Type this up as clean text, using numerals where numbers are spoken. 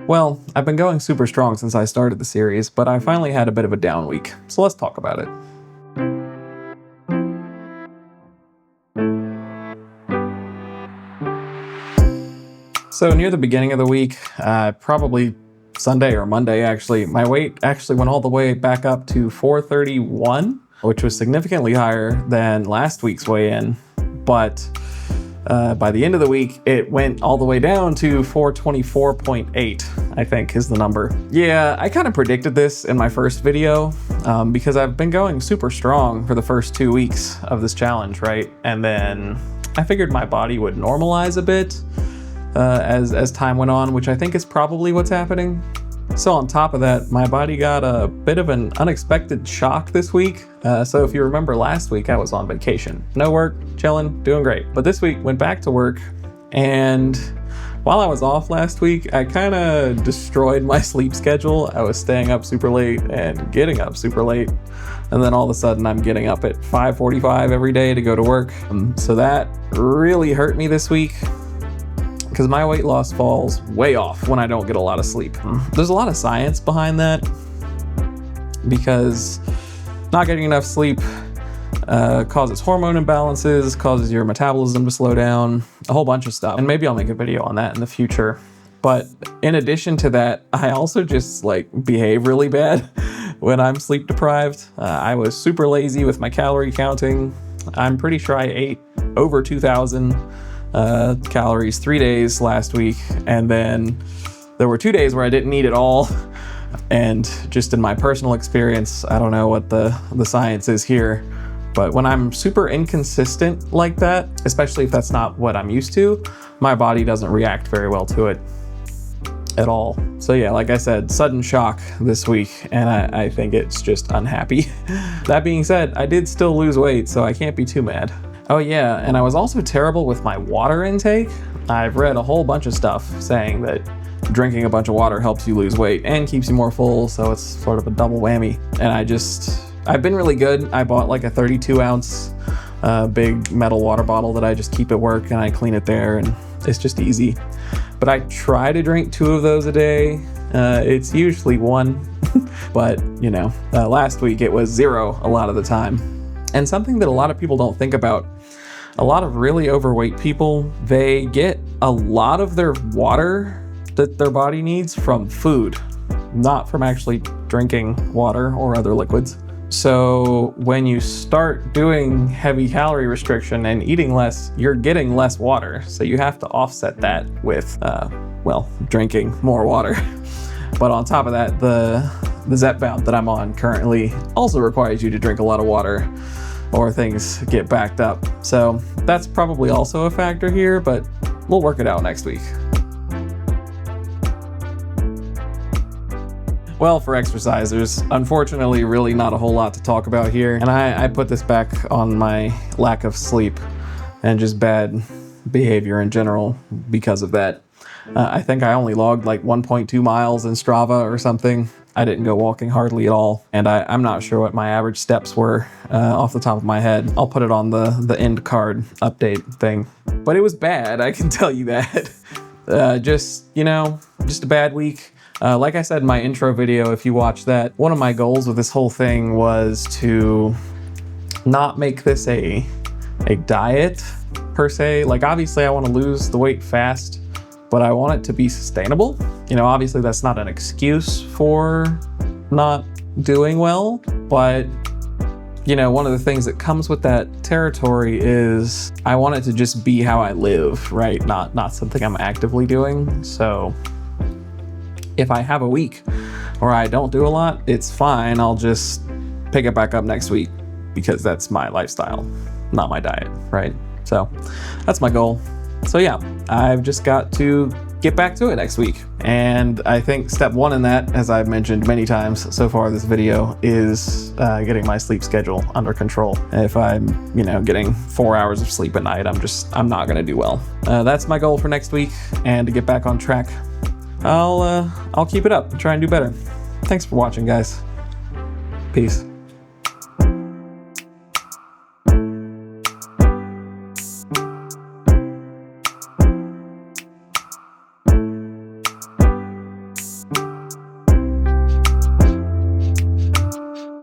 Well, I've been going super strong since I started the series, but I finally had a bit of a down week, so let's talk about it. So near the beginning of the week, probably Sunday or Monday actually, my weight actually went all the way back up to 431, which was significantly higher than last week's weigh-in, but by the end of the week, it went all the way down to 424.8, I think is the number. Yeah, I kind of predicted this in my first video because I've been going super strong for the first 2 weeks of this challenge, right? And then I figured my body would normalize a bit as time went on, which I think is probably what's happening. So on top of that, my body got a bit of an unexpected shock this week. So if you remember last week, I was on vacation. No work, chilling, doing great. But this week, went back to work, and while I was off last week, I kind of destroyed my sleep schedule. I was staying up super late and getting up super late. And then all of a sudden, I'm getting up at 5:45 every day to go to work. So that really hurt me this week, because my weight loss falls way off when I don't get a lot of sleep. There's a lot of science behind that, because not getting enough sleep causes hormone imbalances, causes your metabolism to slow down, a whole bunch of stuff. And maybe I'll make a video on that in the future. But in addition to that, I also just behave really bad when I'm sleep deprived. I was super lazy with my calorie counting. I'm pretty sure I ate over 2,000 calories 3 days last week, and then there were 2 days where I didn't eat at all. And just in my personal experience, I don't know what the science is here, but when I'm super inconsistent like that, especially if that's not what I'm used to, my body doesn't react very well to it at all. So yeah, like I said, sudden shock this week, and I think it's just unhappy. That being said, I did still lose weight, so I can't be too mad. Oh yeah, and I was also terrible with my water intake. I've read a whole bunch of stuff saying that drinking a bunch of water helps you lose weight and keeps you more full, so it's sort of a double whammy. And I've been really good. I bought a 32 ounce big metal water bottle that I just keep at work, and I clean it there, and it's just easy. But I try to drink 2 of those a day. It's usually 1, but last week it was 0 a lot of the time. And something that a lot of people don't think about, a lot of really overweight people, they get a lot of their water that their body needs from food, not from actually drinking water or other liquids. So when you start doing heavy calorie restriction and eating less, you're getting less water. So you have to offset that with, drinking more water. But on top of that, the Zepbound that I'm on currently also requires you to drink a lot of water, or things get backed up. So that's probably also a factor here, but we'll work it out next week. Well, for exercisers, unfortunately, really not a whole lot to talk about here. And I put this back on my lack of sleep and just bad behavior in general because of that. I think I only logged 1.2 miles in Strava or something. I didn't go walking hardly at all, and I'm not sure what my average steps were off the top of my head. I'll put it on the end card update thing. But it was bad, I can tell you that. Just a bad week. Like I said in my intro video, if you watch that, one of my goals with this whole thing was to not make this a diet per se. Obviously I want to lose the weight fast, but I want it to be sustainable. Obviously that's not an excuse for not doing well, but one of the things that comes with that territory is I want it to just be how I live, right? Not something I'm actively doing. So if I have a week where I don't do a lot, it's fine. I'll just pick it back up next week because that's my lifestyle, not my diet, right? So that's my goal. So yeah, I've just got to get back to it next week. And I think step 1 in that, as I've mentioned many times so far this video, is getting my sleep schedule under control. If I'm, getting 4 hours of sleep at night, I'm not gonna do well. That's my goal for next week, and to get back on track, I'll keep it up and try and do better. Thanks for watching, guys. Peace.